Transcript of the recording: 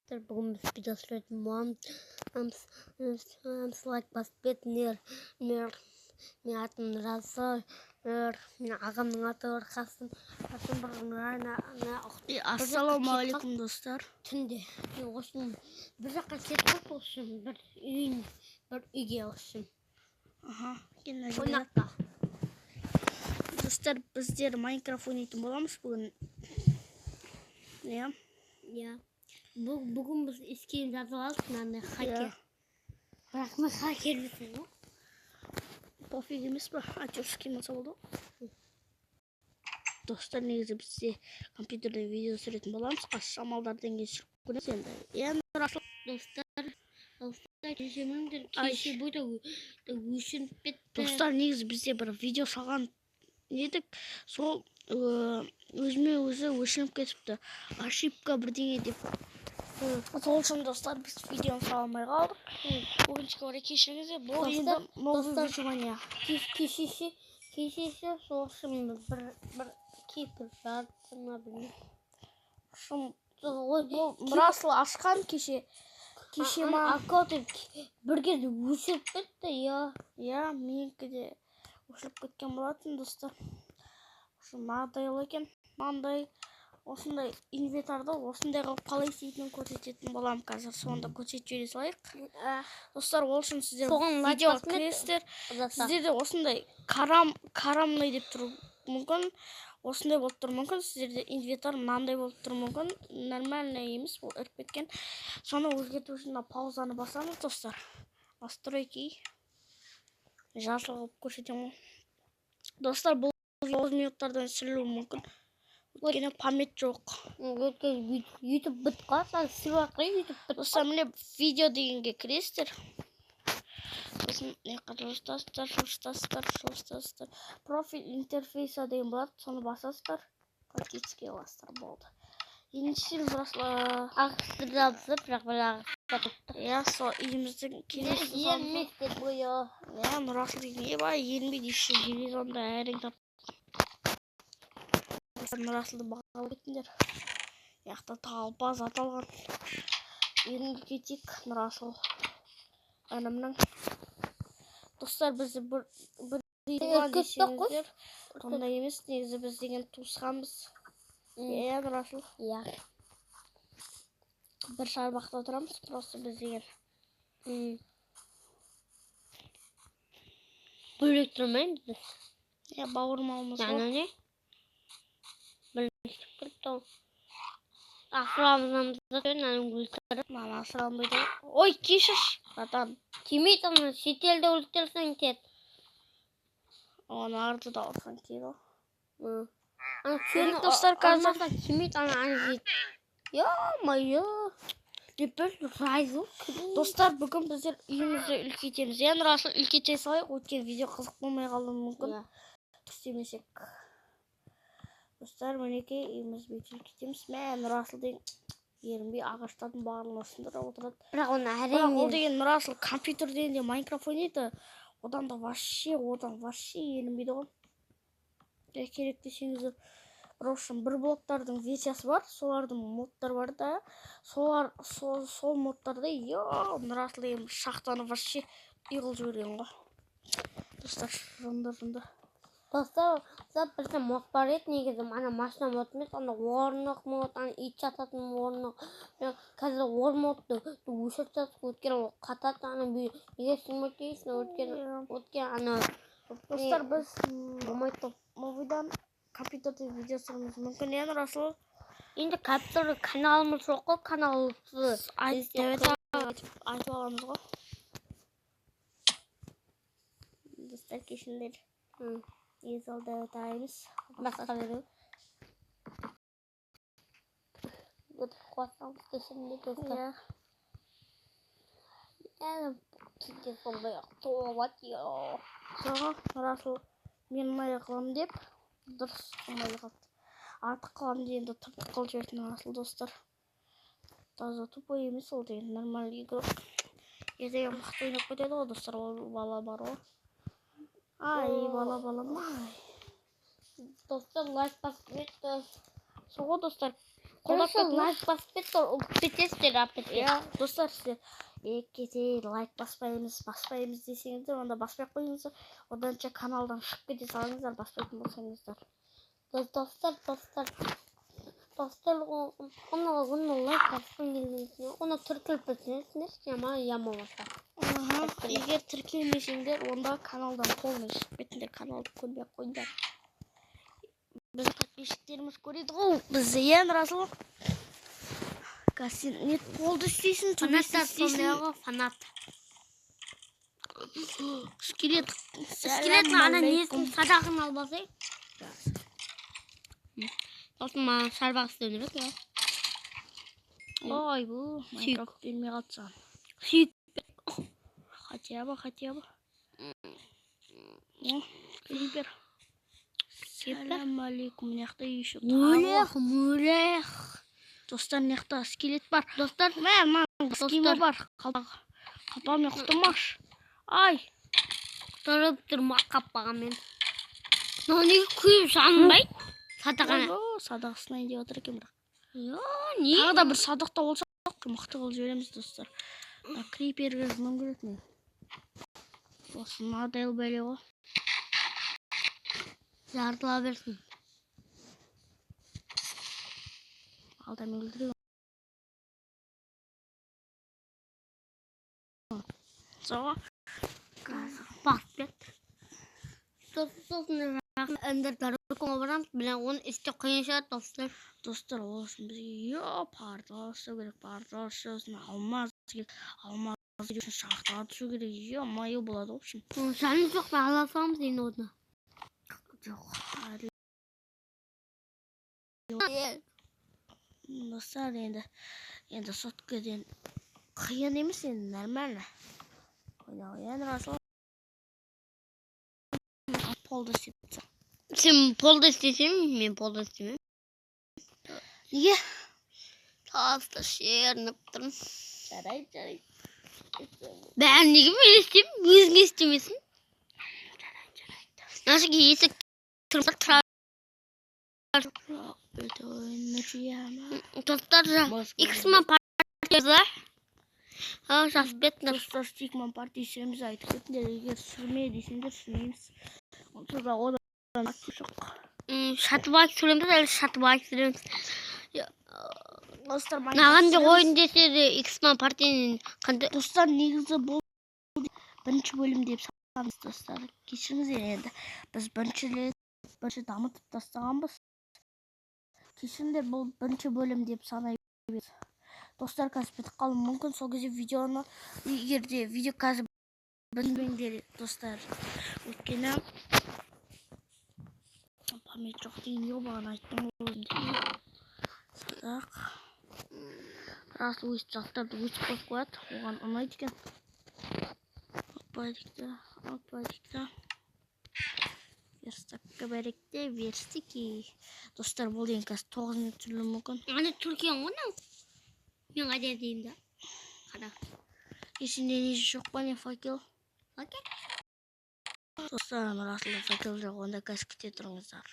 Бүгін біз видео түсіретін боламыз. Лайк басып кетіңдер. Мен атым Разы, мен ағамның аты Қасым. Ассалаумағалейкум достар. Түнде осының бір жаққа кетіп olsun, бір үйге olsun. Ойнаққа. Достар, біздер Майнкрафт ойнайтын боламыз бүгін. Бүгін біз ескеріп жазып алдық, мынандай хакер. Бірақ мен хакер емеспін ғой. Пофиг емес па? Әйтеуір болса болды. Достар, негізі бізде компьютерде видео түсіретін боламыз. Шамалдардан кейін шығып көреміз енді. Достар, кешіріңдер, кеше бойда өшіріп кетті. Достар, негізі бізде бір видео салған едік. Сол өзіме өзі өшіріп кетіпті. Ошибка бірдеңе деп. Сол үшін достар, біз видеоны сала алмай қалдық. Өкінішке орай кешіріңіздер. Бұл енді новый выживание. Кешесі сол үшін бір кейпір жартына білмеймін. Расыл ашқан кеше ма? Аккаунт бір кезде өшіріп кетті, менікі де өшіріп кеткен болатын достар. Мағдайлы екен. Маңдай осындай инвентарды осындай қылып қалай істейтінін көрсететін болам қазір. Сонда көрсетіп жібере салайық. Достар, ол үшін сіздер видео кіресіздер. Сіздерде осындай карамный деп тұру мүмкін. Осындай болып тұру мүмкін. Сіздерде инвентар мынандай болып тұру мүмкін. Нормально емес, ол іріп кеткен. Соны өзгерту үшін паузаны басамыз достар. Настройки. Жасыл қылып көрсетемін. Достар, бұл 9 минуттардан сүрілуі мүмкін. Өйткені памет жоқ. YouTube бітіп қалса, сыйлық YouTube бітіп. Достар, міне видео дегенге кіресіздер. Сосын жылыстастар. Профиль интерфейса деген болады, соны басасыздар. Практически басыстар болды. Еншісін Ағыстырдалысы, бірақ бір ағыстырдалысы. Сол үйіміздің келесі Ерместер бойы. Нұрасыл деген ба, ермейді іші железонда әрің тап. Нұрасылды бағалы кетіндер. Яқта талпаз аталған. Енді кетек Нұрасыл анымның. Достар, бізді бір үйден десеңіздер. Онда емес, негізі біз деген туысқанбыз. Нұрасыл. Бір шарбақта тұрамыз, просто біз деген. Бөлек тұрмайын біз. Бауырмалымыз ғой. Яны не? Білместік бірді ол. Асырамызды өтін өлтіріп. Асырамызды. Ой, кешіш. Батан. Тимейді оны шетелді өлтірсің тет. Оны арды да олсан кейді. Достар, қазір тимейді аны жейді. Достар, бүгін біздер үйімізді үлкейтеміз. Нұрасыл үлкейте салайық, өткен видео қызық болмай қалуы мүмкін. Түстемесек. Достар, мінеке үйіміз бейті үлкейтеміз. Нұрасыл деген ерінбей ағаштардың бағылын осындыра отырады. Бірақ оны Бірақ ол деген Нұрасыл компьютерден де Майнкрафт ойнайды. Одан вообще ерінбейді ғой. Керек десеңіздер. Бір блоктардың версиясы бар, солардың модтар бар да, сол модтарды Нұрасыл деген шақтаны вообще үйғыл жіберген ғой. Достар, жонда. Достар, бізде мод бар еді, негізі ана машина мод емес, ана орнық мод, ана ит жататын орнық. Қазір ор модты өшіріп жатсық, өткен ол қатады, ана неге сіңмейді дейсің, өткен ана. Достар, біз мовидан компьютерде видео түсіреміз мүмкін, Нұрасыл. Енді компьютерде каналымыз жоқ қой, каналымызды айтып аламыз ғой. Достар, кешіндер. Езалда өтаймыз. Басқа беру. Өтіп қуатсамыз кешінде достар. Кейде сондай тоғат. Нұрасыл мен майлы қылым деп дұрыс майлы қалды. Артық қылым дегенді тұпық қыл жіберді Нұрасыл достар. Таза тупой емес ол деген нормальный игрок. Ертең мықты ойнап кетеді ғой достар, ол бала бар ғой. Балам. Достар, лайк басып кетті. Соғы достар, қолдап Просто кетіңіз. лайк басып кетесіздер апетке. Иә, достар, сіздер кетейін, лайк баспаймыз десеңіздер, онда баспай ақ қойыңыздар. Оданша каналдан шығып кете салыңыздар, баспайтын болсаңыздар. Dostlar, onu лайк басқым келмейді. Оны тіркеліп кетсеңіздер, яма болса. Егер тіркелмесеңдер, онда каналдан полный шығып кетіңдер, каналды көрмей ақ қойыңдар. Біздің подписчиктеріміз көреді ғой, бізді ең разылы. Сен не қолды істейсің, төбесін істейсің. Фанат. Скелет. Ана несін садағын албасай. Сосын маған шарбақ істеу керек, я. Ой, бұл Майнкрафт бермей қалды саған. Сүйік. Хотя бы. Крипер. Салам алейкум, мынаяқта еще Мөлех. Достар, мынаяқта скелет бар. Достар, Скима бар. Қапалмен құтылмаш. Ай. тұрып тұрма қаппаған мен. Неге күйіп жанбайды? Садағана. Садақсына деп отыр екен бірақ. Не? Тағы да бір садақта болса, мықты қылып жібереміз, достар. Криперге жымым керек мен. Осы модел бәле ғой. Жартыла берсін. Алдамен өлтірейін. Соға. Бақып кет. Сосын әндер дәрікоңа барамыз, білен оны істе қиын шығар, достар. Достар, ол үшін бізге портал ашу керек, портал ашу үшін алмаз керек, алмаз үшін шахтаға түсу керек, майы болады, в общем. Сәлім жоқ, мен ала саламыз енді оны. Жоқ. Достар, енді соткеден қиын емес, енді нормально. Ойнау, расыл. Полды істейді. Сен полды істесем, мен полды істемем. Неге? Таста шерініп тұрмын. Жарайды. Бәрін неге мен істеймін, өзіңе істемесін. Наша есік тұрмақ Достар, X-Man партиясы. Жазып беттіңдер. Достар, X-Man партиясымыз айтып кетіңдер, егер сүрме десеңдер сүрмейміз. Онсыз да одан жоқ. Шатыбайық сүреміз, әлі шатыбайық сүреміз. Достар, маған да ойын десе де X-Man партияның қандай... Достар, негізі бұл бірінші бөлім деп санаймыз, достар. Кешіріңіздер енді. Біз бірінші дамытып тастағанбыз. Кешіріңдер, бұл бірінші бөлім деп санаймыз. Достар, қазір бітіп қалуы мүмкін. Сол кезде видеоны, егер де видео қазір білмеңдер, достар. Өйткені памет жоқ дейін, баған айттым өзінде. Садақ. Рас өйіп заттарды өйіп қойып қояды. Оған ұнайды екен. Алпадикті. Верстакқа бәректе, верстики. Достар, бұл деген қазір 9 минут сүрілуі мүмкін. Аны түркен ғына. Мен қайда дейін да. Қара. Есінде неше жоқ па не факел? Факел? Достар, расылда факел жоқ, онда қазір кете тұрыңыздар.